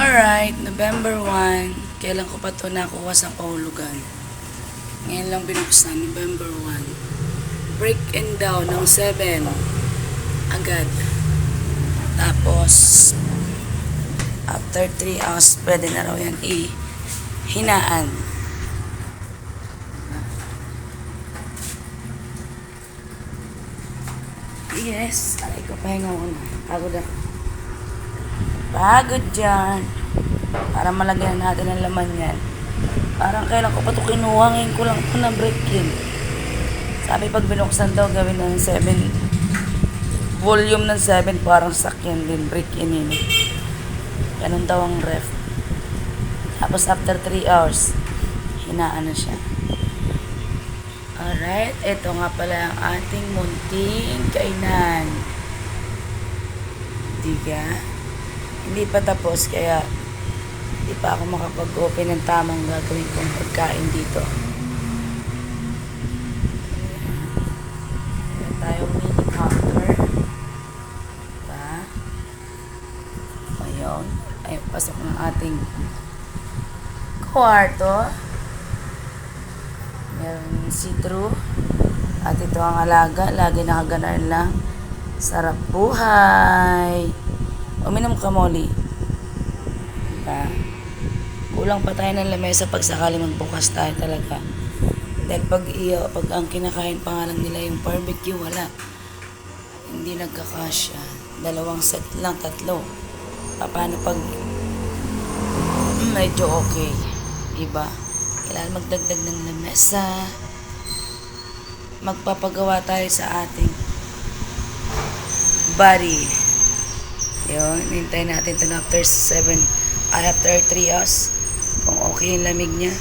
Alright, November 1. Kailan ko pa to nakuha sa pahulugan? Ngayon lang binuksan, November 1. Break and down ng 7. Agad. Tapos, after 3 hours, pwede na raw yan hinaan. Yes, aray ko, pahinga muna. Pagod ako. Pagod dyan. Para malagyan natin ang laman yan. Parang kailan ko pa ito kinuha. Ngayon ko lang ito na break yun. Sabi pag binuksan daw gawin ng 7. Volume ng 7 parang sakyan din. Break in yun. Ganun daw ang ref. Tapos after 3 hours, hinaan na siya. Alright, ito nga pala ang ating munting kainan. Diga? Hindi pa tapos kaya hindi pa ako makapag-open ng tamang gagawin kong pagkain dito. Meron tayong mini counter. Diba? Ayun. Ayun, pasok ng ating kwarto. Meron see-through. At ito ang alaga. Lagi nakaganar lang. Sarap buhay. Uminom ka, Molly. Diba? Kulang pa tayo ng lamesa pag sakali magbukas tayo talaga. Dahil pag ang kinakain pa nga lang nila yung barbecue, wala. Hindi nagkakasya. 2 set lang, 3. Paano pag medyo okay? Diba? Kailangan magdagdag ng lamesa. Magpapagawa tayo sa ating body. Yun, hintayin natin ito na after 3 hours. Kung okay yung lamig niya.